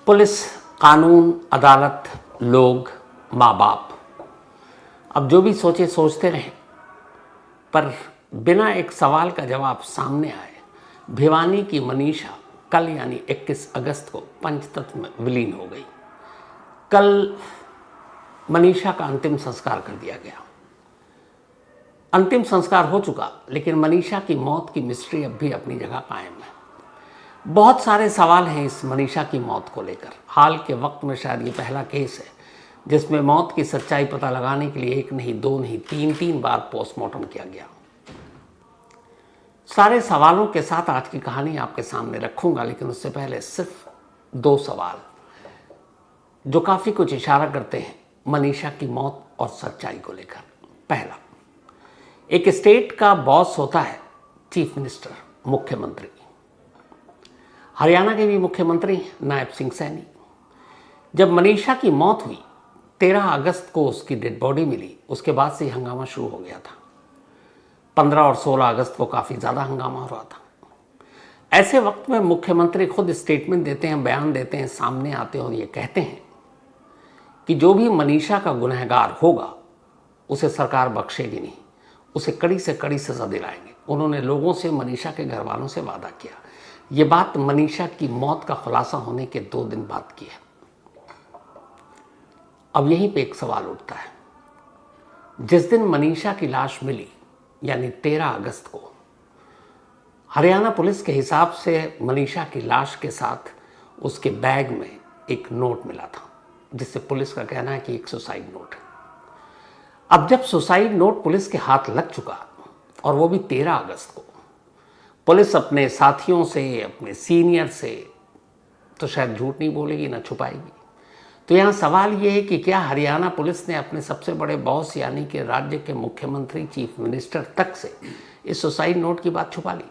Police, कानून, अदालत, लोग, माँ बाप, अब जो भी सोचे सोचते रहें, पर बिना एक सवाल का जवाब सामने आए भिवानी की मनीषा कल यानी 21 अगस्त को पंचतत्व में विलीन हो गई। कल मनीषा का अंतिम संस्कार कर दिया गया। अंतिम संस्कार हो चुका, लेकिन मनीषा की मौत की मिस्ट्री अब भी अपनी जगह कायम है। बहुत सारे सवाल हैं इस मनीषा की मौत को लेकर। हाल के वक्त में शायद ये पहला केस है जिसमें मौत की सच्चाई पता लगाने के लिए एक नहीं, दो नहीं, तीन बार पोस्टमार्टम किया गया। सारे सवालों के साथ आज की कहानी आपके सामने रखूंगा, लेकिन उससे पहले सिर्फ 2 सवाल जो काफी कुछ इशारा करते हैं मनीषा की मौत और सच्चाई को लेकर। पहला, एक स्टेट का बॉस होता है चीफ मिनिस्टर, मुख्यमंत्री। हरियाणा के भी मुख्यमंत्री नायब सिंह सैनी। जब मनीषा की मौत हुई 13 अगस्त को उसकी डेड बॉडी मिली, उसके बाद से हंगामा शुरू हो गया था। 15 और 16 अगस्त को काफ़ी ज़्यादा हंगामा हो रहा था। ऐसे वक्त में मुख्यमंत्री खुद स्टेटमेंट देते हैं, बयान देते हैं, सामने आते हैं और ये कहते हैं कि जो भी मनीषा का गुनहगार होगा उसे सरकार बख्शेगी नहीं, उसे कड़ी से कड़ी सज़ा दिलाएंगे। उन्होंने लोगों से, मनीषा के घर वालों से वादा किया। ये बात मनीषा की मौत का खुलासा होने के 2 दिन बाद की है। अब यहीं पे एक सवाल उठता है, जिस दिन मनीषा की लाश मिली यानी 13 अगस्त को, हरियाणा पुलिस के हिसाब से मनीषा की लाश के साथ उसके बैग में एक नोट मिला था, जिससे पुलिस का कहना है कि एक सुसाइड नोट है। अब जब सुसाइड नोट पुलिस के हाथ लग चुका और वो भी 13 अगस्त को, पुलिस अपने साथियों से, अपने सीनियर से तो शायद झूठ नहीं बोलेगी ना छुपाएगी। तो यहाँ सवाल ये है कि क्या हरियाणा पुलिस ने अपने सबसे बड़े बॉस यानी कि राज्य के मुख्यमंत्री, चीफ मिनिस्टर तक से इस सुसाइड नोट की बात छुपा ली?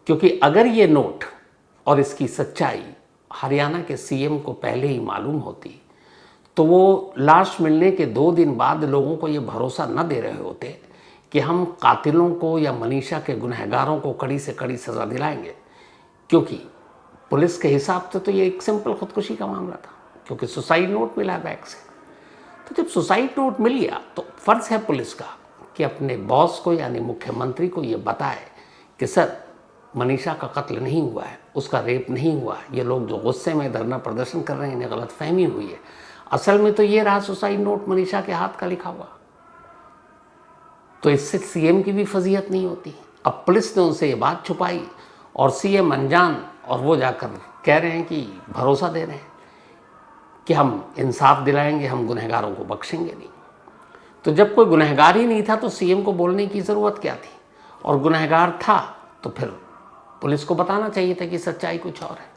क्योंकि अगर ये नोट और इसकी सच्चाई हरियाणा के सीएम को पहले ही मालूम होती तो वो लाश मिलने के 2 दिन बाद लोगों को ये भरोसा न दे रहे होते कि हम कातिलों को या मनीषा के गुनहगारों को कड़ी से कड़ी सज़ा दिलाएंगे। क्योंकि पुलिस के हिसाब से तो ये एक सिंपल खुदकुशी का मामला था, क्योंकि सुसाइड नोट मिला बैग से। तो जब सुसाइड नोट मिल गया तो फर्ज है पुलिस का कि अपने बॉस को यानी मुख्यमंत्री को ये बताए कि सर, मनीषा का कत्ल नहीं हुआ है, उसका रेप नहीं हुआ है। ये लोग जो गुस्से में धरना प्रदर्शन कर रहे हैं, इन्हें गलतफहमी हुई है। असल में तो ये रहा सुसाइड नोट मनीषा के हाथ का लिखा हुआ। तो इससे सीएम की भी फजीहत नहीं होती। अब पुलिस ने उनसे ये बात छुपाई और सीएम अनजान, और वो जाकर कह रहे हैं कि भरोसा दे रहे हैं कि हम इंसाफ दिलाएंगे, हम गुनहगारों को बख्शेंगे नहीं। तो जब कोई गुनहगार ही नहीं था तो सीएम को बोलने की ज़रूरत क्या थी? और गुनहगार था तो फिर पुलिस को बताना चाहिए था कि सच्चाई कुछ और है।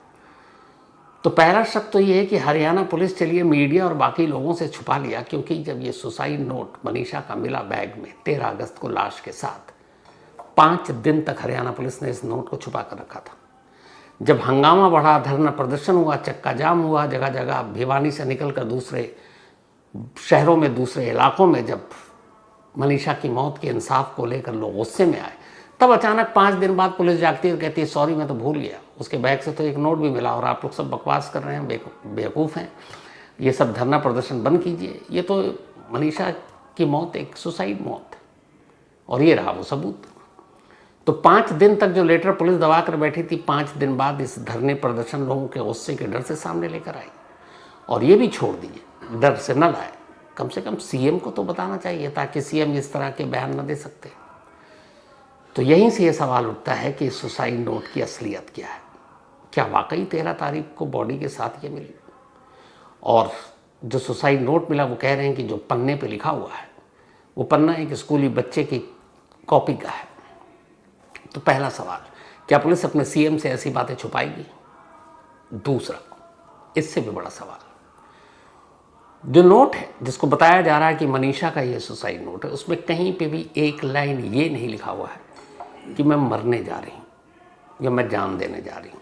तो पहला शक तो ये है कि हरियाणा पुलिस, चलिए मीडिया और बाकी लोगों से छुपा लिया, क्योंकि जब ये सुसाइड नोट मनीषा का मिला बैग में 13 अगस्त को लाश के साथ, 5 दिन तक हरियाणा पुलिस ने इस नोट को छुपा कर रखा था। जब हंगामा बढ़ा, धरना प्रदर्शन हुआ, चक्का जाम हुआ जगह जगह, भिवानी से निकलकर दूसरे शहरों में, दूसरे इलाकों में, जब मनीषा की मौत के इंसाफ को लेकर लोग गुस्से में आए, तब अचानक 5 दिन बाद पुलिस जागती है और कहती है सॉरी मैं तो भूल गया, उसके बैग से तो एक नोट भी मिला और आप लोग सब बकवास कर रहे हैं, बेवकूफ़ हैं, ये सब धरना प्रदर्शन बंद कीजिए। ये तो मनीषा की मौत एक सुसाइड मौत है और ये रहा वो सबूत। तो 5 दिन तक जो लेटर पुलिस दबा कर बैठी थी, 5 दिन बाद इस धरने प्रदर्शन लोगों के गुस्से के डर से सामने लेकर आई। और ये भी छोड़ दीजिए, डर से न लाए, कम से कम सीएम को तो बताना चाहिए ताकि सीएम इस तरह के बयान न दे सकते। तो यहीं से ये सवाल उठता है कि सुसाइड नोट की असलियत क्या है? क्या वाकई 13 तारीख को बॉडी के साथ ये मिली? और जो सुसाइड नोट मिला वो कह रहे हैं कि जो पन्ने पे लिखा हुआ है वो पन्ना एक स्कूली बच्चे की कॉपी का है। तो पहला सवाल, क्या पुलिस अपने सीएम से ऐसी बातें छुपाएगी? दूसरा, इससे भी बड़ा सवाल, जो नोट है जिसको बताया जा रहा है कि मनीषा का ये सुसाइड नोट है, उसमें कहीं पे भी एक लाइन ये नहीं लिखा हुआ है कि मैं मरने जा रही हूँ या मैं जान देने जा रही हूँ।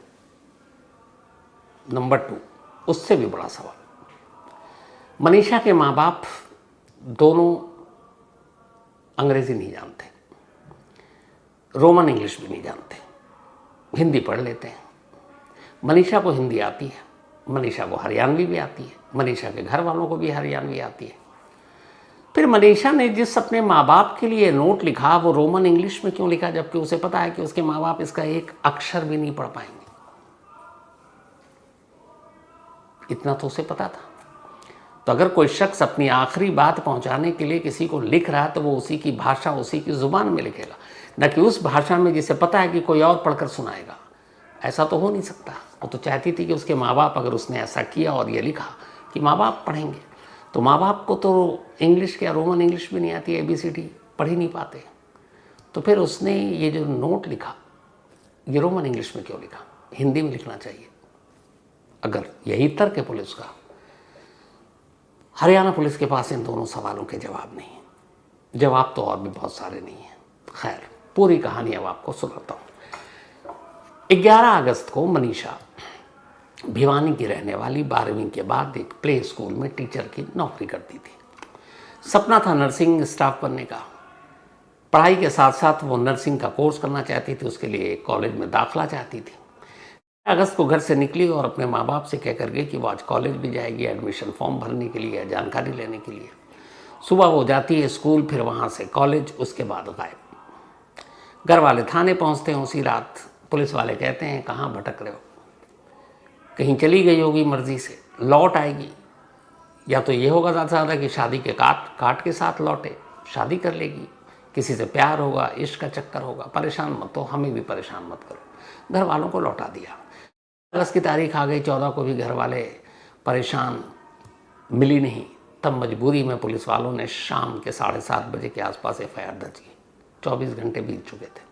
नंबर 2, उससे भी बड़ा सवाल, मनीषा के माँ बाप दोनों अंग्रेजी नहीं जानते, रोमन इंग्लिश भी नहीं जानते, हिंदी पढ़ लेते हैं। मनीषा को हिंदी आती है, मनीषा को हरियाणवी भी आती है, मनीषा के घर वालों को भी हरियाणवी आती है। फिर मनीषा ने जिस अपने माँ बाप के लिए नोट लिखा वो रोमन इंग्लिश में क्यों लिखा, जबकि उसे पता है कि उसके माँ बाप इसका एक अक्षर भी नहीं पढ़ पाएंगे। इतना तो उसे पता था। तो अगर कोई शख्स अपनी आखिरी बात पहुंचाने के लिए किसी को लिख रहा है तो वो उसी की भाषा, उसी की जुबान में लिखेगा, न कि उस भाषा में जिसे पता है कि कोई और पढ़कर सुनाएगा। ऐसा तो हो नहीं सकता। वो तो चाहती थी कि उसके माँ बाप, अगर उसने ऐसा किया और ये लिखा कि माँ बाप पढ़ेंगे, तो माँ बाप को तो इंग्लिश या रोमन इंग्लिश भी नहीं आती, ABCD पढ़ ही नहीं पाते। तो फिर उसने ये जो नोट लिखा ये रोमन इंग्लिश में क्यों लिखा, हिंदी में लिखना चाहिए। अगर यही तर्क है पुलिस का, हरियाणा पुलिस के पास इन दोनों सवालों के जवाब नहीं है। जवाब तो और भी बहुत सारे नहीं हैं। खैर, पूरी कहानी अब आपको सुनाता हूँ। 11 अगस्त को मनीषा भिवानी की रहने वाली 12वीं के बाद एक प्ले स्कूल में टीचर की नौकरी करती थी। सपना था नर्सिंग स्टाफ बनने का। पढ़ाई के साथ साथ वो नर्सिंग का कोर्स करना चाहती थी, उसके लिए कॉलेज में दाखिला चाहती थी। अगस्त को घर से निकली और अपने माँ बाप से कहकर गई कि वो आज कॉलेज भी जाएगी एडमिशन फॉर्म भरने के लिए, जानकारी लेने के लिए। सुबह वो जाती है स्कूल, फिर वहाँ से कॉलेज, उसके बाद गायब। घर वाले थाने पहुँचते हैं उसी रात। पुलिस वाले कहते हैं कहाँ भटक रहे हो, कहीं चली गई होगी मर्जी से, लौट आएगी, या तो ये होगा ज़्यादा से ज़्यादा कि शादी के काट के साथ लौटे, शादी कर लेगी, किसी से प्यार होगा, इश्क का चक्कर होगा, परेशान मत हो, हमें भी परेशान मत करो। घर वालों को लौटा दिया। अगस्त की तारीख आ गई, 14 को भी घर वाले परेशान, मिली नहीं। तब मजबूरी में पुलिस वालों ने शाम के 7:30 बजे के आसपास FIR दर्ज की। 24 घंटे बीत चुके थे।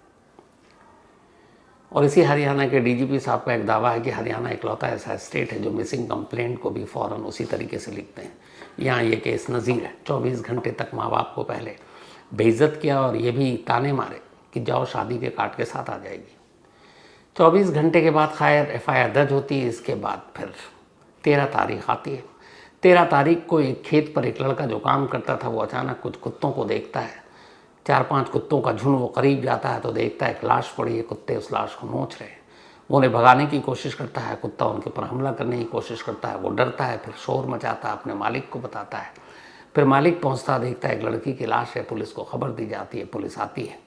और इसी हरियाणा के DGP साहब का एक दावा है कि हरियाणा इकलौता ऐसा स्टेट है जो मिसिंग कंप्लेंट को भी फ़ौरन उसी तरीके से लिखते हैं। यहाँ ये केस नज़ीर है। 24 घंटे तक माँ बाप को पहले बेइज्जत किया और ये भी ताने मारे कि जाओ शादी के कार्ड के साथ आ जाएगी। 24 घंटे के बाद खैर FIR दर्ज होती है। इसके बाद फिर 13 तारीख आती है। 13 तारीख को एक खेत पर एक लड़का जो काम करता था वो अचानक कुछ कुत्तों को देखता है। 4-5 कुत्तों का झुंड। वो करीब जाता है तो देखता है एक लाश पड़ी है, कुत्ते उस लाश को नोच रहे हैं। वो उन्हें भगाने की कोशिश करता है, कुत्ता उनके ऊपर हमला करने की कोशिश करता है। वो डरता है, फिर शोर मचाता है, अपने मालिक को बताता है। फिर मालिक पहुंचता, देखता है एक लड़की की लाश है। पुलिस को खबर दी जाती है, पुलिस आती है।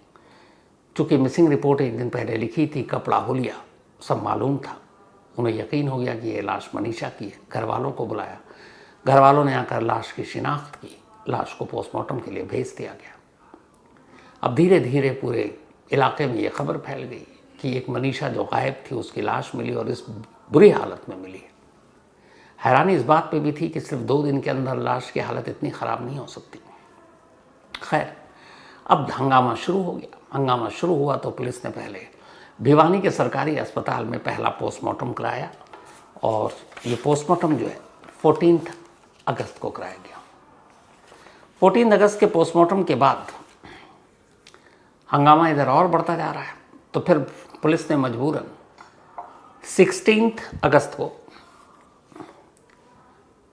चूँकि मिसिंग रिपोर्ट एक दिन पहले लिखी थी, कपड़ा हुलिया सब मालूम था, उन्हें यकीन हो गया कि ये लाश मनीषा की है। घर वालों को बुलाया, घर वालों ने आकर लाश की शिनाख्त की, लाश को पोस्टमार्टम के लिए भेज दिया गया। अब धीरे धीरे पूरे इलाके में ये खबर फैल गई कि एक मनीषा जो गायब थी उसकी लाश मिली और इस बुरी हालत में मिली। हैरानी इस बात पे भी थी कि सिर्फ 2 दिन के अंदर लाश की हालत इतनी ख़राब नहीं हो सकती। खैर, अब हंगामा शुरू हो गया। हंगामा शुरू हुआ तो पुलिस ने पहले भिवानी के सरकारी अस्पताल में पहला पोस्टमार्टम कराया और ये पोस्टमार्टम जो है 14 अगस्त को कराया गया। 14 अगस्त के पोस्टमार्टम के बाद हंगामा इधर और बढ़ता जा रहा है। तो फिर पुलिस ने मजबूरन 16 अगस्त को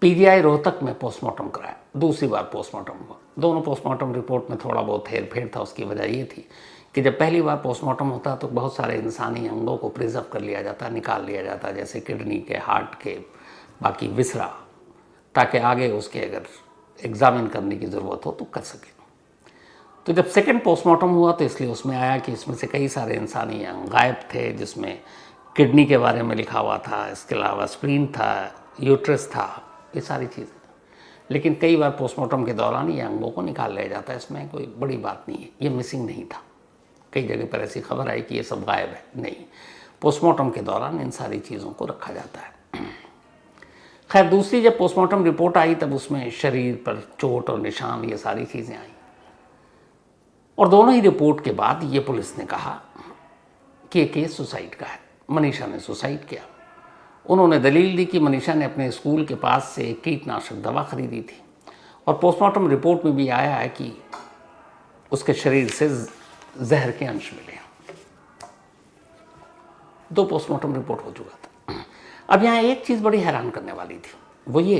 PGI रोहतक में पोस्टमार्टम कराया। दूसरी बार पोस्टमार्टम हुआ। दोनों पोस्टमार्टम रिपोर्ट में थोड़ा बहुत हेरफेर था। उसकी वजह ये थी कि जब पहली बार पोस्टमार्टम होता तो बहुत सारे इंसानी अंगों को प्रिजर्व कर लिया जाता, निकाल लिया जाता, जैसे किडनी के, हार्ट के, बाकी विसरा, ताकि आगे उसके अगर एग्जामिन करने की ज़रूरत हो तो कर सके। तो जब सेकंड पोस्टमार्टम हुआ तो इसलिए उसमें आया कि इसमें से कई सारे इंसानी अंग गायब थे, जिसमें किडनी के बारे में लिखा हुआ था, इसके अलावा स्प्लीन था, यूट्रस था, ये सारी चीज़ें। लेकिन कई बार पोस्टमार्टम के दौरान ये अंगों को निकाल लिया जाता है, इसमें कोई बड़ी बात नहीं है। ये मिसिंग नहीं था। कई जगह पर ऐसी खबर आई कि ये सब गायब है, नहीं, पोस्टमार्टम के दौरान इन सारी चीज़ों को रखा जाता है। खैर, दूसरी जब पोस्टमार्टम रिपोर्ट आई तब उसमें शरीर पर चोट और निशान, ये सारी चीज़ें आई। और दोनों ही रिपोर्ट के बाद ये पुलिस ने कहा कि ये केस सुसाइड का है, मनीषा ने सुसाइड किया। उन्होंने दलील दी कि मनीषा ने अपने स्कूल के पास से कीटनाशक दवा खरीदी थी और पोस्टमार्टम रिपोर्ट में भी आया है कि उसके शरीर से जहर के अंश मिले। 2 पोस्टमार्टम रिपोर्ट हो चुका था। अब यहाँ एक चीज़ बड़ी हैरान करने वाली थी, वो ये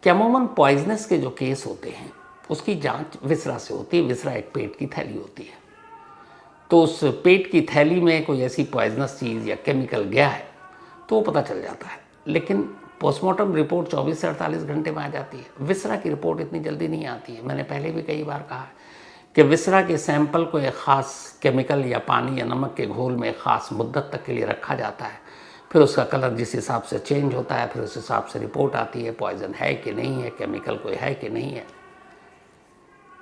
कि अमूमन पॉइजनस के जो केस होते हैं उसकी जांच विसरा से होती है। विसरा एक पेट की थैली होती है, तो उस पेट की थैली में कोई ऐसी पॉइजनस चीज़ या केमिकल गया है तो वो पता चल जाता है। लेकिन पोस्टमार्टम रिपोर्ट 24 से 48 घंटे में आ जाती है। विसरा की रिपोर्ट इतनी जल्दी नहीं आती है। मैंने पहले भी कई बार कहा है कि विसरा के सैंपल को एक ख़ास केमिकल या पानी या नमक के घोल में एक ख़ास मुद्दत तक के लिए रखा जाता है, फिर उसका कलर जिस हिसाब से चेंज होता है, फिर उस हिसाब से रिपोर्ट आती है, पॉइजन है कि नहीं है, केमिकल कोई है कि नहीं है।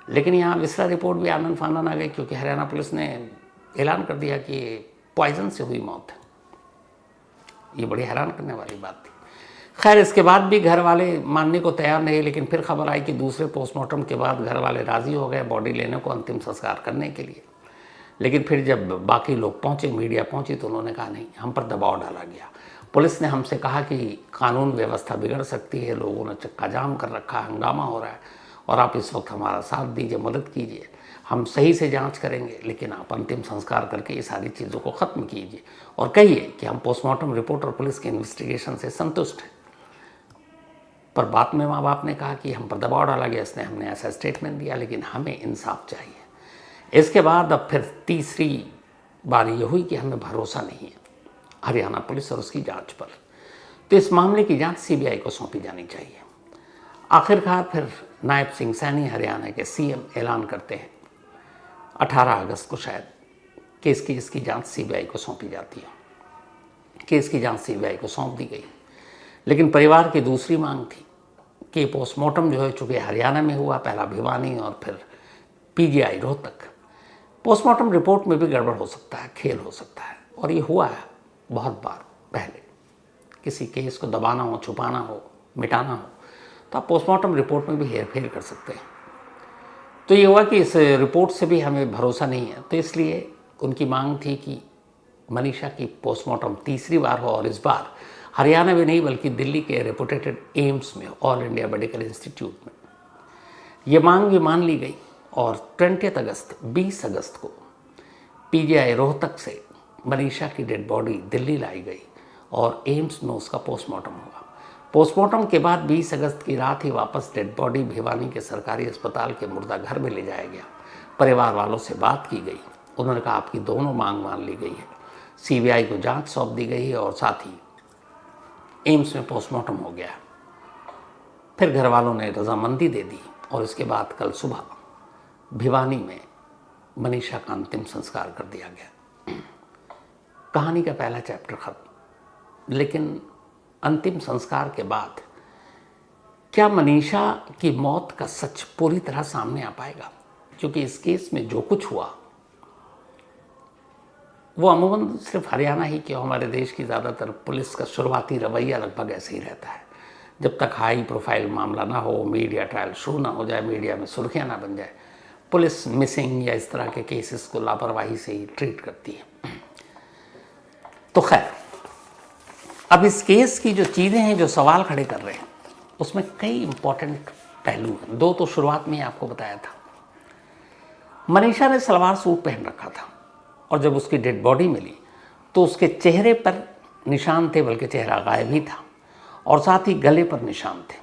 लेकिन यहाँ विसरा रिपोर्ट भी आनन फानन आ गई, क्योंकि हरियाणा पुलिस ने ऐलान कर दिया कि पॉइजन से हुई मौत है। ये बड़ी हैरान करने वाली बात थी। खैर, इसके बाद भी घर वाले मानने को तैयार नहीं, लेकिन फिर खबर आई कि दूसरे पोस्टमार्टम के बाद घर वाले राज़ी हो गए बॉडी लेने को, अंतिम संस्कार करने के लिए। लेकिन फिर जब बाकी लोग पहुँचे, मीडिया पहुँची, तो उन्होंने कहा नहीं, हम पर दबाव डाला गया। पुलिस ने हमसे कहा कि कानून व्यवस्था बिगड़ सकती है, लोगों ने चक्का जाम कर रखा है, हंगामा हो रहा है, और आप इस वक्त हमारा साथ दीजिए, मदद कीजिए, हम सही से जांच करेंगे, लेकिन आप अंतिम संस्कार करके ये सारी चीज़ों को ख़त्म कीजिए और कहिए कि हम पोस्टमार्टम रिपोर्ट और पुलिस के इन्वेस्टिगेशन से संतुष्ट हैं। पर बाद में माँ बाप ने कहा कि हम पर दबाव डाला गया, इसने हमने ऐसा स्टेटमेंट दिया, लेकिन हमें इंसाफ चाहिए। इसके बाद अब फिर तीसरी बार ये हुई कि हमें भरोसा नहीं है हरियाणा पुलिस और उसकी जांच पर, तो इस मामले की जांच सीबीआई को सौंपी जानी चाहिए। आखिरकार फिर नायब सिंह सैनी हरियाणा के सीएम ऐलान करते हैं 18 अगस्त को शायद केस की इसकी जांच सीबीआई को सौंपी जाती है। केस की जांच सीबीआई को सौंप दी गई, लेकिन परिवार की दूसरी मांग थी कि पोस्टमार्टम जो है, चूँकि हरियाणा में हुआ, पहला भिवानी और फिर पीजीआई रोहतक, पोस्टमार्टम रिपोर्ट में भी गड़बड़ हो सकता है, खेल हो सकता है, और ये हुआ है बहुत बार पहले। किसी केस को दबाना हो, छुपाना हो, मिटाना हो, तो आप पोस्टमार्टम रिपोर्ट में भी हेरफेर कर सकते हैं। तो ये हुआ कि इस रिपोर्ट से भी हमें भरोसा नहीं है, तो इसलिए उनकी मांग थी कि मनीषा की पोस्टमार्टम तीसरी बार हो, और इस बार हरियाणा में नहीं बल्कि दिल्ली के रेपुटेटेड एम्स में, ऑल इंडिया मेडिकल इंस्टीट्यूट में। ये मांग भी मान ली गई और 20 अगस्त को पीजीआई रोहतक से मनीषा की डेड बॉडी दिल्ली लाई गई और एम्स में उसका पोस्टमार्टम हुआ। पोस्टमार्टम के बाद 20 अगस्त की रात ही वापस डेड बॉडी भिवानी के सरकारी अस्पताल के मुर्दा घर में ले जाया गया। परिवार वालों से बात की गई, उन्होंने कहा आपकी दोनों मांग मान ली गई है, सीबीआई को जांच सौंप दी गई है और साथ ही एम्स में पोस्टमार्टम हो गया। फिर घर वालों ने रजामंदी दे दी और इसके बाद कल सुबह भिवानी में मनीषा का अंतिम संस्कार कर दिया गया। कहानी का पहला चैप्टर खत्म, लेकिन अंतिम संस्कार के बाद क्या मनीषा की मौत का सच पूरी तरह सामने आ पाएगा? क्योंकि इस केस में जो कुछ हुआ वो अमूमन सिर्फ हरियाणा ही क्यों, हमारे देश की ज़्यादातर पुलिस का शुरुआती रवैया लगभग ऐसे ही रहता है। जब तक हाई प्रोफाइल मामला ना हो, मीडिया ट्रायल शुरू ना हो जाए, मीडिया में सुर्खियाँ ना बन जाए, पुलिस मिसिंग या इस तरह के केसेस को लापरवाही से ही ट्रीट करती है। तो खैर, अब इस केस की जो चीज़ें हैं, जो सवाल खड़े कर रहे हैं, उसमें कई इंपॉर्टेंट पहलू हैं। दो तो शुरुआत में ही आपको बताया था। मनीषा ने सलवार सूट पहन रखा था और जब उसकी डेड बॉडी मिली तो उसके चेहरे पर निशान थे, बल्कि चेहरा गायब ही था, और साथ ही गले पर निशान थे,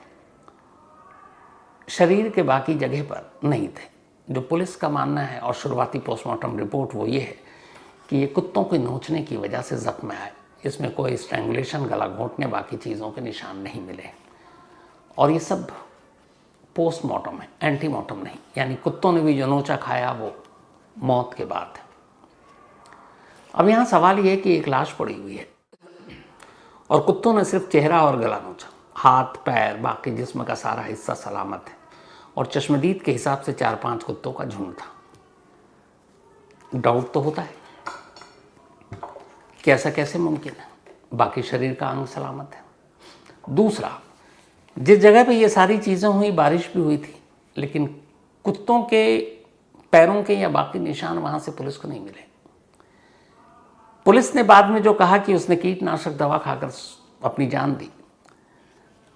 शरीर के बाकी जगह पर नहीं थे। जो पुलिस का मानना है और शुरुआती पोस्टमार्टम रिपोर्ट वो ये है कि ये कुत्तों के नोचने की वजह से जख्म आए। इसमें कोई स्ट्रैंगुलेशन, गला घोंटने, बाकी चीज़ों के निशान नहीं मिले। और ये सब पोस्टमार्टम है, एंटीमार्टम नहीं। यानी कुत्तों ने भी जो नोचा खाया वो मौत के बाद है। अब यहाँ सवाल ये है कि एक लाश पड़ी हुई है और कुत्तों ने सिर्फ चेहरा और गला नोचा, हाथ पैर बाकी जिस्म का सारा हिस्सा सलामत है, और चश्मदीद के हिसाब से 4-5 कुत्तों का झुंड था। डाउट तो होता है कि ऐसा कैसे मुमकिन है, बाकी शरीर का अंग सलामत है। दूसरा, जिस जगह पे ये सारी चीज़ें हुई, बारिश भी हुई थी, लेकिन कुत्तों के पैरों के या बाकी निशान वहाँ से पुलिस को नहीं मिले। पुलिस ने बाद में जो कहा कि उसने कीटनाशक दवा खाकर अपनी जान दी,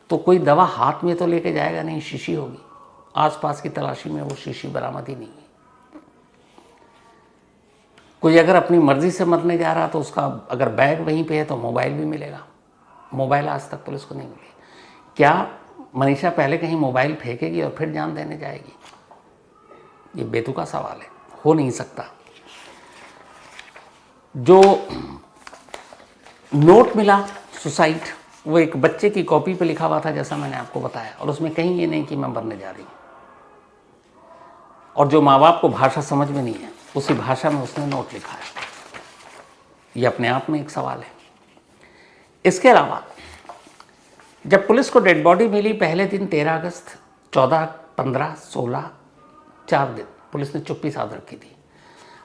तो कोई दवा हाथ में तो लेके जाएगा नहीं, शीशी होगी। आसपास की तलाशी में वो शीशी बरामद ही नहीं है। कोई अगर अपनी मर्जी से मरने जा रहा तो उसका अगर बैग वहीं पे है तो मोबाइल भी मिलेगा। मोबाइल आज तक पुलिस को नहीं मिली। क्या मनीषा पहले कहीं मोबाइल फेंकेगी और फिर जान देने जाएगी? ये बेतुका सवाल है, हो नहीं सकता। जो नोट मिला सुसाइड, वो एक बच्चे की कॉपी पे लिखा हुआ था जैसा मैंने आपको बताया, और उसमें कहीं ये नहीं कि मैं मरने जा रही हूँ। और जो माँ बाप को भाषा समझ में नहीं है उसी भाषा में उसने नोट लिखा है। ये अपने आप में एक सवाल है। इसके अलावा जब पुलिस को डेड बॉडी मिली पहले दिन 13 अगस्त, 14, 15, 16, 4 दिन पुलिस ने चुप्पी साध रखी थी।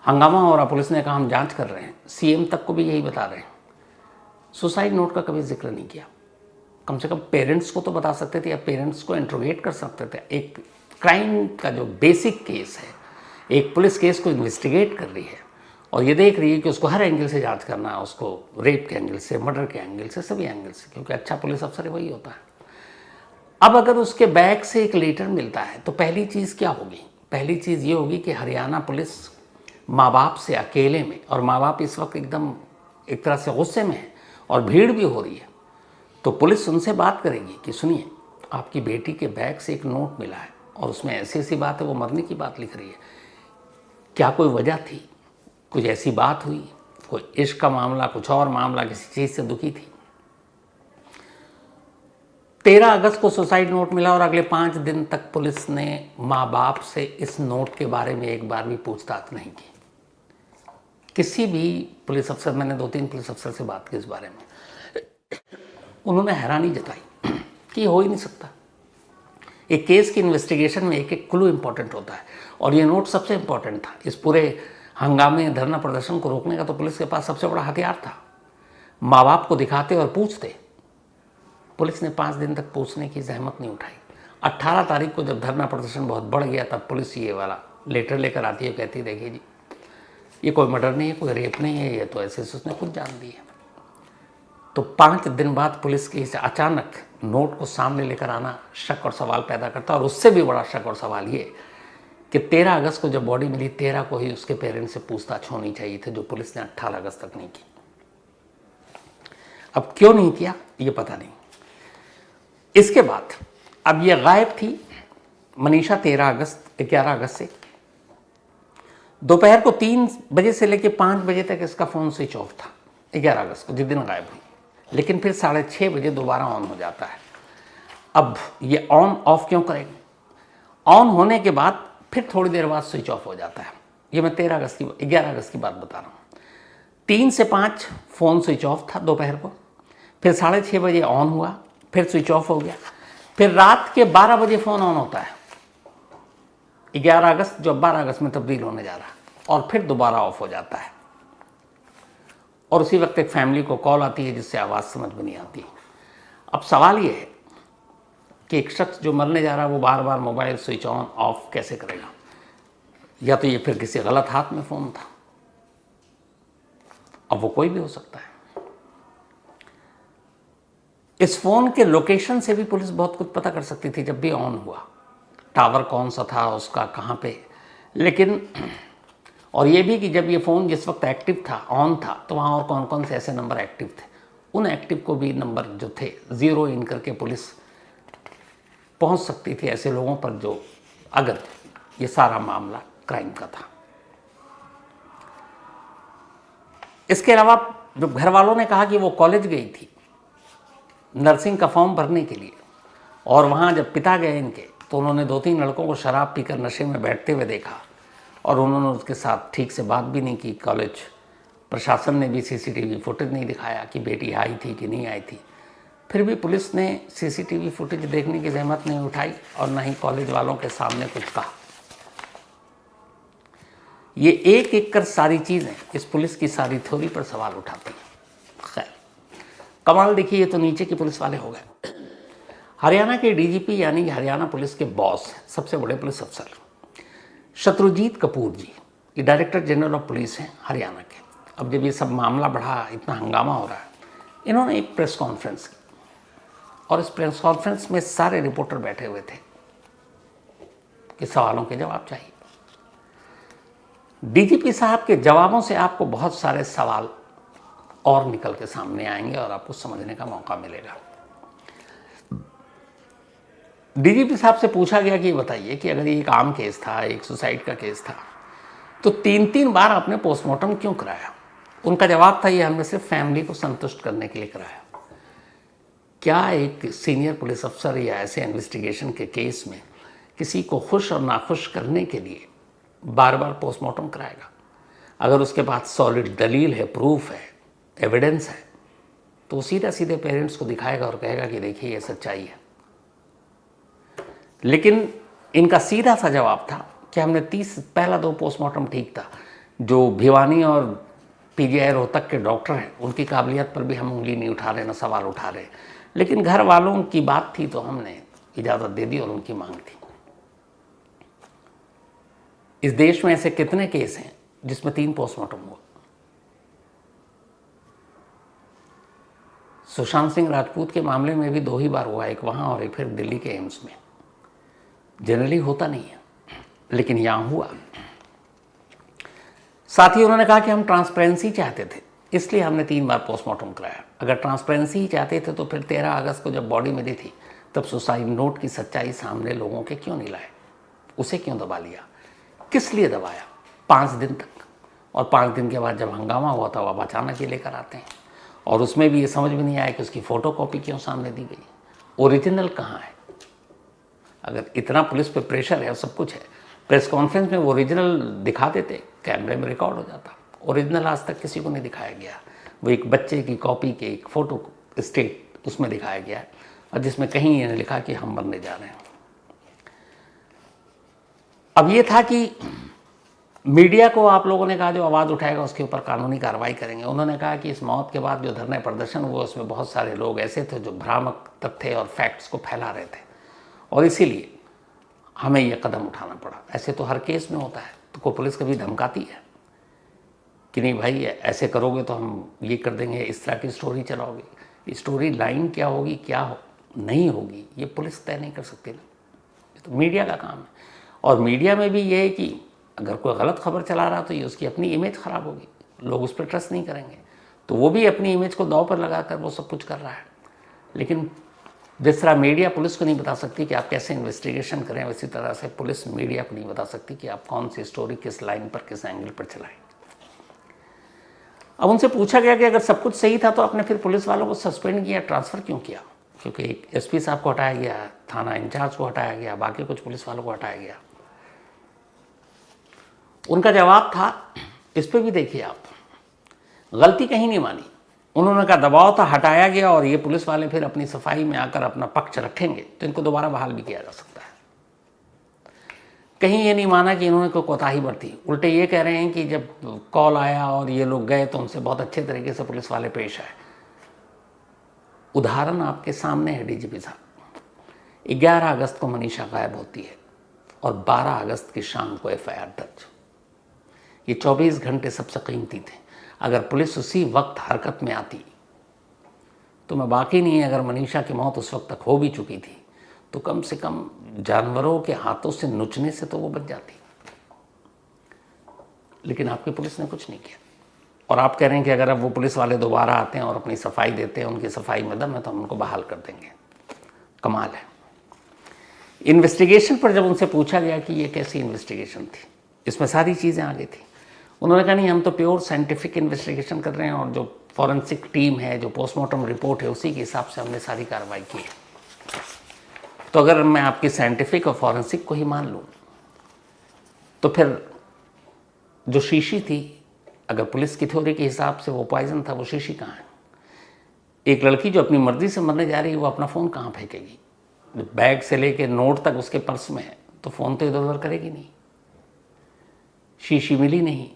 हंगामा हो रहा, पुलिस ने कहा हम जांच कर रहे हैं, सीएम तक को भी यही बता रहे हैं। सुसाइड नोट का कभी जिक्र नहीं किया। कम से कम पेरेंट्स को तो बता सकते थे या पेरेंट्स को इंट्रोगेट कर सकते थे। एक क्राइम का जो बेसिक केस है, एक पुलिस केस को इन्वेस्टिगेट कर रही है और ये देख रही है कि उसको हर एंगल से जांच करना है, उसको रेप के एंगल से, मर्डर के एंगल से, सभी एंगल से, क्योंकि अच्छा पुलिस अफसर वही होता है। अब अगर उसके बैग से एक लेटर मिलता है तो पहली चीज़ क्या होगी? पहली चीज़ ये होगी कि हरियाणा पुलिस माँ बाप से अकेले में, और माँ बाप इस वक्त एकदम एक तरह से गुस्से में है और भीड़ भी हो रही है, तो पुलिस उनसे बात करेगी कि सुनिए, आपकी बेटी के बैग से एक नोट मिला है और उसमें ऐसी ऐसी बात है, वो मरने की बात लिख रही है, क्या कोई वजह थी, कुछ ऐसी बात हुई, कोई इश्क का मामला, कुछ और मामला, किसी चीज़ से दुखी थी। 13 अगस्त को सुसाइड नोट मिला और अगले 5 दिन तक पुलिस ने माँ बाप से इस नोट के बारे में एक बार भी पूछताछ नहीं की। किसी भी पुलिस अफसर, मैंने 2-3 पुलिस अफसर से बात की इस बारे में, उन्होंने हैरानी जताई कि हो ही नहीं सकता। एक केस की इन्वेस्टिगेशन में एक एक क्लू इंपॉर्टेंट होता है और ये नोट सबसे इंपॉर्टेंट था। इस पूरे हंगामे, धरना प्रदर्शन को रोकने का तो पुलिस के पास सबसे बड़ा हथियार था। माँ बाप को दिखाते और पूछते। पुलिस ने 5 दिन तक पूछने की जहमत नहीं उठाई। 18 तारीख को जब धरना प्रदर्शन बहुत बढ़ गया तब पुलिस ये वाला लेटर लेकर आती है, कहती देखिए जी, ये कोई मर्डर नहीं है, कोई रेप नहीं है, ये तो ऐसे उसने खुद जान दी है। तो 5 दिन बाद पुलिस के इस अचानक नोट को सामने लेकर आना शक और सवाल पैदा करता है। और उससे भी बड़ा शक और सवाल ये कि 13 अगस्त को जब बॉडी मिली, 13 को ही उसके पेरेंट्स से पूछताछ होनी चाहिए थी, जो पुलिस ने 18 अगस्त तक नहीं की। अब क्यों नहीं किया ये पता नहीं। इसके बाद अब ये गायब थी मनीषा 11 अगस्त से। दोपहर को 3 बजे से लेकर 5 बजे तक इसका फ़ोन स्विच ऑफ था 11 अगस्त को, जिस दिन गायब हुई। लेकिन फिर 6:30 बजे दोबारा ऑन हो जाता है। अब ये ऑन ऑफ क्यों करेंगे? ऑन होने के बाद फिर थोड़ी देर बाद स्विच ऑफ हो जाता है। ये मैं 11 अगस्त की बात बता रहा हूँ। 3 से 5 फ़ोन स्विच ऑफ था दोपहर को, फिर 6:30 बजे ऑन हुआ, फिर स्विच ऑफ हो गया, फिर रात के 12 बजे फ़ोन ऑन होता है 11 अगस्त, जो 12 अगस्त में तब्दील होने जा रहा है, और फिर दोबारा ऑफ हो जाता है। और उसी वक्त एक फैमिली को कॉल आती है जिससे आवाज़ समझ में नहीं आती। अब सवाल ये है कि एक शख्स जो मरने जा रहा है वो बार बार मोबाइल स्विच ऑन ऑफ कैसे करेगा? या तो ये फिर किसी गलत हाथ में फ़ोन था, अब वो कोई भी हो सकता है। इस फ़ोन के लोकेशन से भी पुलिस बहुत कुछ पता कर सकती थी जब भी ऑन हुआ, टावर कौन सा था उसका, कहाँ पे। लेकिन और ये भी कि जब ये फ़ोन जिस वक्त एक्टिव था, ऑन था, तो वहाँ और कौन कौन से ऐसे नंबर एक्टिव थे, उन एक्टिव को भी नंबर जो थे ज़ीरो इन करके पुलिस पहुँच सकती थी ऐसे लोगों पर जो, अगर ये सारा मामला क्राइम का था। इसके अलावा जब घर वालों ने कहा कि वो कॉलेज गई थी नर्सिंग का फॉर्म भरने के लिए, और वहाँ जब पिता गए इनके तो उन्होंने 2-3 लड़कों को शराब पीकर नशे में बैठते हुए देखा और उन्होंने उसके साथ ठीक से बात भी नहीं की। कॉलेज प्रशासन ने भी सीसीटीवी फुटेज नहीं दिखाया कि बेटी आई थी कि नहीं आई थी। फिर भी पुलिस ने सीसीटीवी फुटेज देखने की जहमत नहीं उठाई और ना ही कॉलेज वालों के सामने कुछ कहा। ये एक एक कर सारी चीज़ें इस पुलिस की सारी थ्योरी पर सवाल उठाती हैं। खैर, कमाल देखिए, ये तो नीचे के पुलिस वाले हो गए। हरियाणा के डीजीपी यानी हरियाणा पुलिस के बॉस, सबसे बड़े पुलिस अफसर शत्रुजीत कपूर जी, ये डायरेक्टर जनरल ऑफ पुलिस हैं हरियाणा के। अब जब ये सब मामला बढ़ा, इतना हंगामा हो रहा है, इन्होंने एक प्रेस कॉन्फ्रेंस की और इस प्रेस कॉन्फ्रेंस में सारे रिपोर्टर बैठे हुए थे कि सवालों के जवाब चाहिए। डीजीपी साहब के जवाबों से आपको बहुत सारे सवाल और निकल के सामने आएंगे और आपको समझने का मौका मिलेगा। डीजीपी साहब से पूछा गया कि बताइए कि अगर ये एक आम केस था, एक सुसाइड का केस था, तो 3-3 बार आपने पोस्टमार्टम क्यों कराया? उनका जवाब था, ये हमने सिर्फ फैमिली को संतुष्ट करने के लिए कराया। क्या एक सीनियर पुलिस अफसर या ऐसे इन्वेस्टिगेशन के केस में किसी को खुश और नाखुश करने के लिए बार बार पोस्टमार्टम कराएगा? अगर उसके पास सॉलिड दलील है, प्रूफ है, एविडेंस है, तो वो सीधा सीधे पेरेंट्स को दिखाएगा और कहेगा कि देखिए ये सच्चाई है। लेकिन इनका सीधा सा जवाब था कि हमने पहला 2 पोस्टमार्टम ठीक था। जो भिवानी और पीजीआई रोहतक के डॉक्टर हैं उनकी काबिलियत पर भी हम उंगली नहीं उठा रहे, ना सवाल उठा रहे, लेकिन घर वालों की बात थी तो हमने इजाज़त दे दी और उनकी मांग थी। इस देश में ऐसे कितने केस हैं जिसमें 3 पोस्टमार्टम हुआ? सुशांत सिंह राजपूत के मामले में भी 2 ही बार हुआ, एक वहां और एक फिर दिल्ली के एम्स में। जनरली होता नहीं है, लेकिन यहां हुआ। साथ ही उन्होंने कहा कि हम ट्रांसपेरेंसी चाहते थे, इसलिए हमने 3 बार पोस्टमार्टम कराया। अगर ट्रांसपेरेंसी ही चाहते थे तो फिर 13 अगस्त को जब बॉडी मिली थी तब सुसाइड नोट की सच्चाई सामने लोगों के क्यों नहीं लाए? उसे क्यों दबा लिया? किस लिए दबाया 5 दिन तक? और 5 दिन के बाद जब हंगामा हुआ था अब अचानक ही लेकर आते हैं, और उसमें भी ये समझ में नहीं आया कि उसकी फोटोकॉपी क्यों सामने दी गई, ओरिजिनल कहाँ है? अगर इतना पुलिस पे प्रेशर है और सब कुछ है, प्रेस कॉन्फ्रेंस में वो ओरिजिनल दिखा देते, कैमरे में रिकॉर्ड हो जाता। ओरिजिनल आज तक किसी को नहीं दिखाया गया। वो एक बच्चे की कॉपी के एक फोटो स्टेट उसमें दिखाया गया है, और जिसमें कहीं ये लिखा कि हम बनने जा रहे हैं। अब ये था कि मीडिया को आप लोगों ने कहा जो आवाज़ उठाएगा उसके ऊपर कानूनी कार्रवाई करेंगे। उन्होंने कहा कि इस मौत के बाद जो धरने प्रदर्शन हुआ उसमें बहुत सारे लोग ऐसे थे जो भ्रामक तथ्य और फैक्ट्स को फैला रहे थे, और इसीलिए हमें यह कदम उठाना पड़ा। ऐसे तो हर केस में होता है, तो कोई पुलिस कभी धमकाती है कि नहीं भाई ऐसे करोगे तो हम ये कर देंगे, इस तरह की स्टोरी चलाओगे। स्टोरी लाइन क्या होगी, क्या नहीं होगी, ये पुलिस तय नहीं कर सकती ना, ये तो मीडिया का काम है। और मीडिया में भी ये है कि अगर कोई गलत खबर चला रहा तो ये उसकी अपनी इमेज ख़राब होगी, लोग उस पर ट्रस्ट नहीं करेंगे, तो वो भी अपनी इमेज को दांव पर लगाकर वो सब कुछ कर रहा है। लेकिन जिस तरह मीडिया पुलिस को नहीं बता सकती कि आप कैसे इन्वेस्टिगेशन करें, वैसी तरह से पुलिस मीडिया को नहीं बता सकती कि आप कौन सी स्टोरी किस लाइन पर, किस एंगल पर चलाएं। अब उनसे पूछा गया कि अगर सब कुछ सही था तो आपने फिर पुलिस वालों को सस्पेंड किया, ट्रांसफ़र क्यों किया? क्योंकि एक एसपी साहब को हटाया गया, थाना इंचार्ज को हटाया गया, बाकी कुछ पुलिस वालों को हटाया गया। उनका जवाब था, इस पर भी देखिए आप, गलती कहीं नहीं मानी। उन्होंने कहा दबाव था, हटाया गया, और ये पुलिस वाले फिर अपनी सफाई में आकर अपना पक्ष रखेंगे तो इनको दोबारा बहाल भी किया जा सकता है। कहीं ये नहीं माना कि इन्होंने कोई कोताही बरती, उल्टे ये कह रहे हैं कि जब कॉल आया और ये लोग गए तो उनसे बहुत अच्छे तरीके से पुलिस वाले पेश आए। उदाहरण आपके सामने है डीजीपी साहब। 11 अगस्त को मनीषा गायब होती है और 12 अगस्त की शाम को एफआईआर दर्ज। ये 24 घंटे सबसे कीमती थे। अगर पुलिस उसी वक्त हरकत में आती तो मैं बाकी नहीं, अगर मनीषा की मौत उस वक्त तक हो भी चुकी थी तो कम से कम जानवरों के हाथों से नुचने से तो वो बच जाती। लेकिन आपकी पुलिस ने कुछ नहीं किया, और आप कह रहे हैं कि अगर अब वो पुलिस वाले दोबारा आते हैं और अपनी सफाई देते हैं, उनकी सफाई में दम है, तो हम उनको बहाल कर देंगे। कमाल है। इन्वेस्टिगेशन पर जब उनसे पूछा गया कि ये कैसी इन्वेस्टिगेशन थी, इसमें सारी चीज़ें आ गई थी, उन्होंने कहा नहीं, हम तो प्योर साइंटिफिक इन्वेस्टिगेशन कर रहे हैं, और जो फॉरेंसिक टीम है, जो पोस्टमार्टम रिपोर्ट है, उसी के हिसाब से हमने सारी कार्रवाई की है। तो अगर मैं आपकी साइंटिफिक और फॉरेंसिक को ही मान लूँ तो फिर जो शीशी थी, अगर पुलिस की थ्योरी के हिसाब से वो पॉइजन था, वो शीशी कहाँ है? एक लड़की जो अपनी मर्जी से मरने जा रही है, वो अपना फ़ोन कहाँ फेंकेगी? बैग से लेके नोट तक उसके पर्स में है, तो फ़ोन तो इधर उधर करेगी नहीं। शीशी मिली नहीं,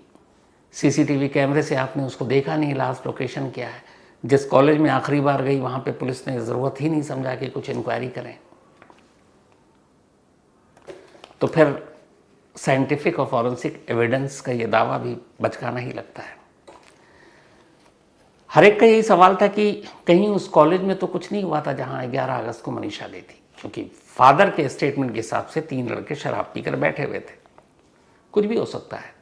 सीसीटीवी कैमरे से आपने उसको देखा नहीं, लास्ट लोकेशन क्या है। जिस कॉलेज में आखिरी बार गई वहाँ पे पुलिस ने ज़रूरत ही नहीं समझा कि कुछ इंक्वायरी करें। तो फिर साइंटिफिक और फॉरेंसिक एविडेंस का ये दावा भी बचकाना ही लगता है। हर एक का यही सवाल था कि कहीं उस कॉलेज में तो कुछ नहीं हुआ था जहाँ 11 अगस्त को मनीषा गई थी, क्योंकि फादर के स्टेटमेंट के हिसाब से 3 लड़के शराब पीकर बैठे हुए थे। कुछ भी हो सकता है,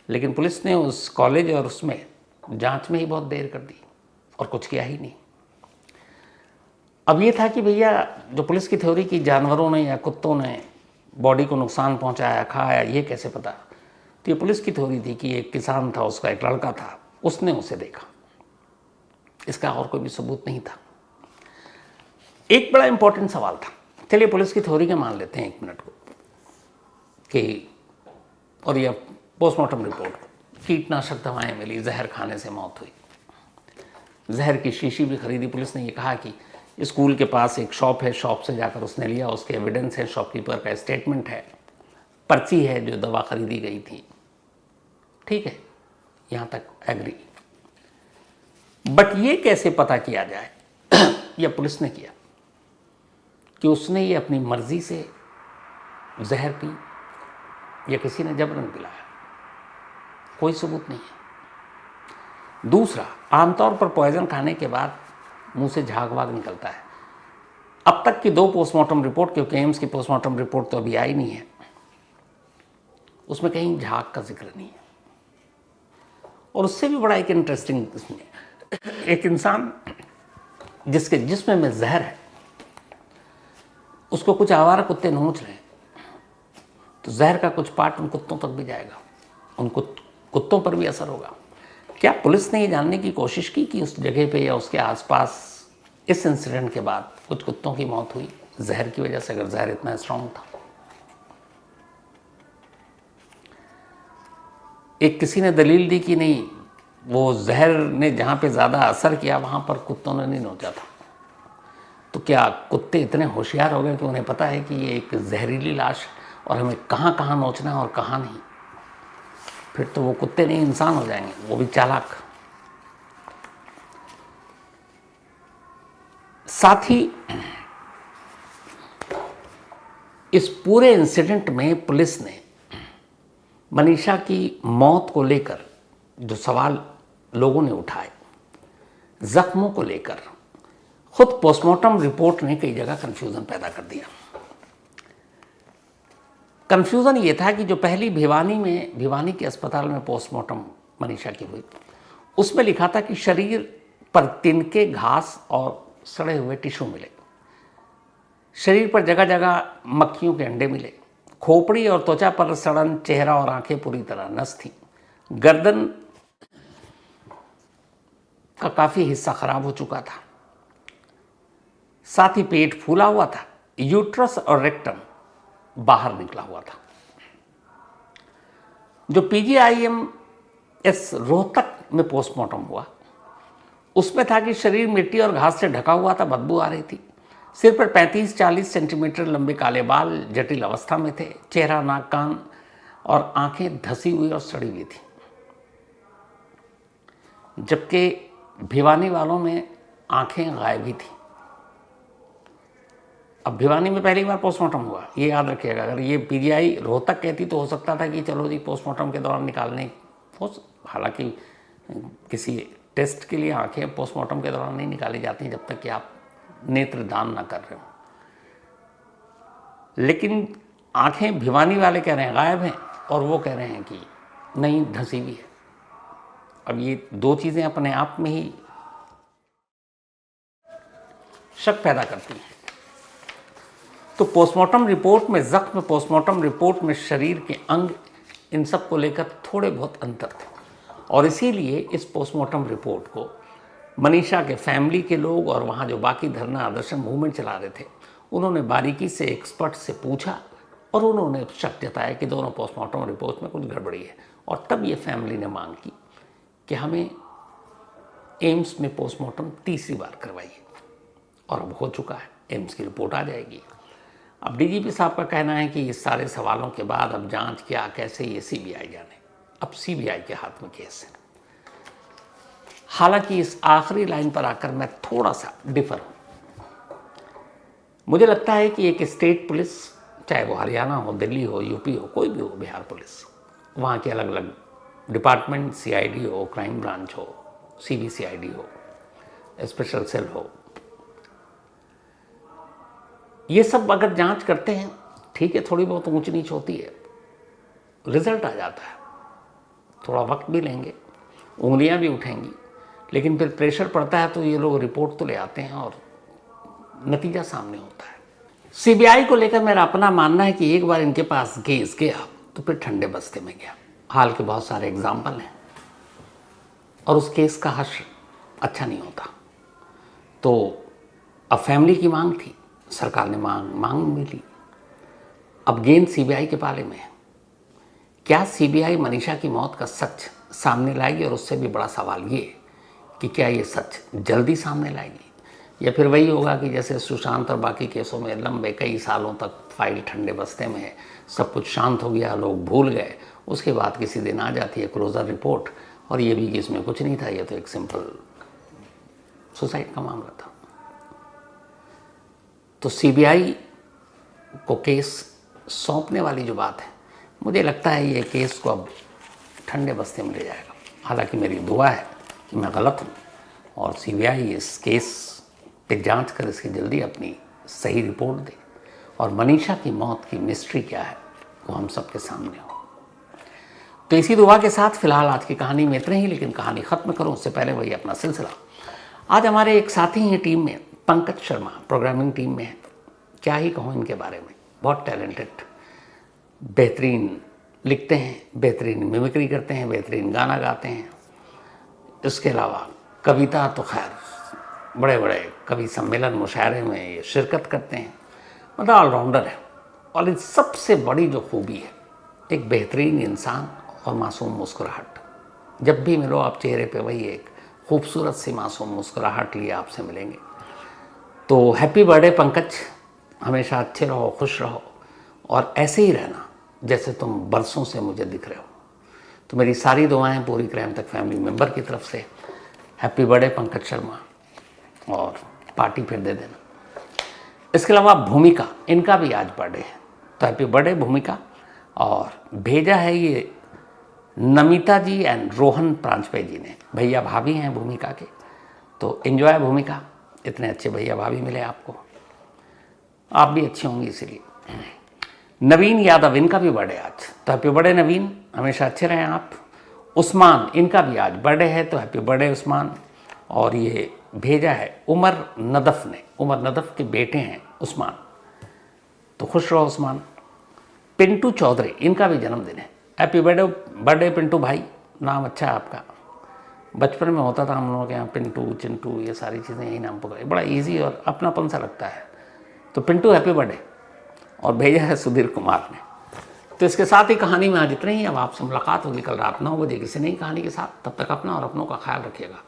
लेकिन पुलिस ने उस कॉलेज और उसमें जांच में ही बहुत देर कर दी और कुछ किया ही नहीं। अब ये था कि भैया जो पुलिस की थ्योरी की जानवरों ने या कुत्तों ने बॉडी को नुकसान पहुंचाया, खाया, ये कैसे पता? तो ये पुलिस की थ्योरी थी कि एक किसान था, उसका एक लड़का था, उसने उसे देखा। इसका और कोई भी सबूत नहीं था। एक बड़ा इंपॉर्टेंट सवाल था, चलिए पुलिस की थ्योरी के मान लेते हैं 1 मिनट को कि, और यह पोस्टमार्टम रिपोर्ट को, कीटनाशक दवाएं मिली, जहर खाने से मौत हुई, जहर की शीशी भी खरीदी। पुलिस ने ये कहा कि स्कूल के पास एक शॉप है, शॉप से जाकर उसने लिया, उसके एविडेंस है, शॉपकीपर का स्टेटमेंट है, पर्ची है जो दवा खरीदी गई थी। ठीक है, यहां तक एग्री। बट ये कैसे पता किया जाए यह पुलिस ने किया कि उसने ये अपनी मर्जी से जहर पी या किसी ने जबरन पिलाया? कोई सबूत नहीं है। दूसरा, आमतौर पर पॉइजन खाने के बाद मुंह से झाग वाग निकलता है। अब तक की 2 पोस्टमार्टम रिपोर्ट, क्योंकि एम्स की पोस्टमार्टम रिपोर्ट तो अभी आई नहीं है, उसमें कहीं झाग का जिक्र नहीं है। और उससे भी बड़ा एक इंटरेस्टिंग इसमें, एक इंसान जिसके जिस्म में जहर है, उसको कुछ आवारा कुत्ते नोच रहे हैं, तो जहर का कुछ पार्ट उन कुत्तों तक भी जाएगा, उन कुत्तों पर भी असर होगा। क्या पुलिस ने ये जानने की कोशिश की कि उस जगह पे या उसके आसपास इस इंसिडेंट के बाद कुछ कुत्तों की मौत हुई जहर की वजह से, अगर जहर इतना स्ट्रांग था? एक किसी ने दलील दी कि नहीं, वो जहर ने जहाँ पे ज़्यादा असर किया वहाँ पर कुत्तों ने नहीं नोचा था। तो क्या कुत्ते इतने होशियार हो गए कि उन्हें पता है कि ये एक जहरीली लाश है और हमें कहाँ कहाँ नोचना है और कहाँ नहीं? फिर तो वो कुत्ते नहीं इंसान हो जाएंगे, वो भी चालाक। साथ ही इस पूरे इंसिडेंट में पुलिस ने मनीषा की मौत को लेकर जो सवाल लोगों ने उठाए, जख्मों को लेकर, खुद पोस्टमार्टम रिपोर्ट ने कई जगह कंफ्यूजन पैदा कर दिया। कंफ्यूजन ये था कि जो पहली भिवानी के अस्पताल में पोस्टमार्टम मनीषा की हुई, उसमें लिखा था कि शरीर पर तिनके, घास और सड़े हुए टिश्यू मिले, शरीर पर जगह जगह मक्खियों के अंडे मिले, खोपड़ी और त्वचा पर सड़न, चेहरा और आंखें पूरी तरह नष्ट थी, गर्दन का काफी हिस्सा खराब हो चुका था, साथ ही पेट फूला हुआ था, यूट्रस और रेक्टम बाहर निकला हुआ था। जो PGIMS रोहतक में पोस्टमार्टम हुआ, उसमें था कि शरीर मिट्टी और घास से ढका हुआ था, बदबू आ रही थी, सिर पर 35-40 सेंटीमीटर लंबे काले बाल जटिल अवस्था में थे, चेहरा, नाक, कान और आंखें धसी हुई और सड़ी हुई थी। जबकि भिवानी वालों में आंखें गायब ही थी। अब भिवानी में पहली बार पोस्टमार्टम हुआ, ये याद रखिएगा। अगर ये PGI रोहतक कहती तो हो सकता था कि चलो जी पोस्टमार्टम के दौरान निकालने, हालांकि किसी टेस्ट के लिए आंखें पोस्टमार्टम के दौरान नहीं निकाली जाती जब तक कि आप नेत्र दान ना कर रहे हो, लेकिन आंखें भिवानी वाले कह रहे हैं गायब हैं और वो कह रहे हैं कि नहीं, धंसी हुई है। अब ये 2 चीज़ें अपने आप में ही शक पैदा करती हैं। तो पोस्टमार्टम रिपोर्ट में जख्म, पोस्टमार्टम रिपोर्ट में शरीर के अंग, इन सब को लेकर थोड़े बहुत अंतर थे, और इसीलिए इस पोस्टमार्टम रिपोर्ट को मनीषा के फैमिली के लोग और वहाँ जो बाकी धरना आदर्शन मूवमेंट चला रहे थे, उन्होंने बारीकी से एक्सपर्ट से पूछा और उन्होंने शक जताया कि दोनों पोस्टमार्टम रिपोर्ट में कुछ गड़बड़ी है। और तब ये फैमिली ने मांग की कि हमें एम्स में पोस्टमार्टम तीसरी बार करवाइए, और अब हो चुका है, एम्स की रिपोर्ट आ जाएगी। अब DGP साहब का कहना है कि इस सारे सवालों के बाद अब जांच क्या, कैसे, ये CBI जाने। अब CBI के हाथ में केस है। हालांकि इस आखिरी लाइन पर आकर मैं थोड़ा सा डिफर हूं। मुझे लगता है कि एक स्टेट पुलिस, चाहे वो हरियाणा हो, दिल्ली हो, UP हो, कोई भी हो, बिहार पुलिस, वहाँ के अलग अलग डिपार्टमेंट, CID हो, क्राइम ब्रांच हो, CBCID हो, स्पेशल सेल हो, ये सब अगर जांच करते हैं, ठीक है, थोड़ी बहुत ऊंच नीच होती है, रिजल्ट आ जाता है, थोड़ा वक्त भी लेंगे, उंगलियां भी उठेंगी, लेकिन फिर प्रेशर पड़ता है तो ये लोग रिपोर्ट तो ले आते हैं और नतीजा सामने होता है। CBI को लेकर मेरा अपना मानना है कि एक बार इनके पास केस गया तो फिर ठंडे बस्ते में गया। हाल के बहुत सारे एग्जाम्पल हैं और उस केस का हश्र अच्छा नहीं होता। तो अब फैमिली की मांग थी, सरकार ने मांग मिली। अब गेंद सीबीआई के पाले में है। क्या सीबीआई मनीषा की मौत का सच सामने लाएगी? और उससे भी बड़ा सवाल ये कि क्या ये सच जल्दी सामने लाएगी, या फिर वही होगा कि जैसे सुशांत और बाकी केसों में लंबे कई सालों तक फाइल ठंडे बस्ते में है, सब कुछ शांत हो गया, लोग भूल गए, उसके बाद किसी दिन आ जाती है क्लोजर रिपोर्ट और ये भी कि इसमें कुछ नहीं था, ये तो एक सिंपल सुसाइड का मामला था। तो सीबीआई को केस सौंपने वाली जो बात है, मुझे लगता है ये केस को अब ठंडे बस्ते में ले जाएगा। हालांकि मेरी दुआ है कि मैं गलत हूँ और सीबीआई इस केस पे जांच कर इसकी जल्दी अपनी सही रिपोर्ट दे और मनीषा की मौत की मिस्ट्री क्या है वो हम सबके सामने हो। तो इसी दुआ के साथ फिलहाल आज की कहानी में इतना ही, लेकिन कहानी ख़त्म करूँ उससे पहले वही अपना सिलसिला। आज हमारे एक साथी हैं टीम में, पंकज शर्मा, प्रोग्रामिंग टीम में है। क्या ही कहूँ इनके बारे में, बहुत टैलेंटेड, बेहतरीन लिखते हैं, बेहतरीन मिमिक्री करते हैं, बेहतरीन गाना गाते हैं। इसके अलावा कविता तो खैर बड़े बड़े कवि सम्मेलन मुशायरे में ये शिरकत करते हैं, मतलब ऑलराउंडर है। और इन सबसे बड़ी जो खूबी है, एक बेहतरीन इंसान और मासूम मुस्कुराहट। जब भी मिलो आप चेहरे पे वही एक खूबसूरत सी मासूम मुस्कुराहट लिए आपसे मिलेंगे। तो हैप्पी बर्थडे पंकज, हमेशा अच्छे रहो, खुश रहो और ऐसे ही रहना जैसे तुम बरसों से मुझे दिख रहे हो। तो मेरी सारी दुआएं पूरी क्राइम तक फैमिली मेंबर की तरफ से। हैप्पी बर्थडे पंकज शर्मा, और पार्टी फिर दे देना। इसके अलावा भूमिका, इनका भी आज बर्थडे है, तो हैप्पी बर्थडे भूमिका। और भेजा है ये नमिता जी एंड रोहन प्रांजपे जी ने, भैया भाभी हैं भूमिका के। तो एंजॉय भूमिका, इतने अच्छे भैया भाभी मिले आपको, आप भी अच्छी होंगी इसीलिए। नवीन यादव, इनका भी बर्थडे आज, तो हैप्पी बर्थडे नवीन, हमेशा अच्छे रहें आप। उस्मान, इनका भी आज बर्थडे है, तो हैप्पी बर्थडे उस्मान। और ये भेजा है उमर नदफ ने, उमर नदफ के बेटे हैं उस्मान, तो खुश रहो उस्मान। पिंटू चौधरी, इनका भी जन्मदिन है, हैप्पी बर्थडे पिंटू भाई, नाम अच्छा है आपका। बचपन में होता था हम लोगों के यहाँ पिंटू चिंटू, ये सारी चीज़ें यही नाम पुकारे, बड़ा इजी और अपनापन सा लगता है। तो पिंटू हैप्पी बर्थडे। और भेजा है सुधीर कुमार ने। तो इसके साथ ही कहानी में आज इतना ही। अब आपसे मुलाकात होगी कल रात 9 बजे किसी नई कहानी के साथ। तब तक अपना और अपनों का ख्याल रखिएगा।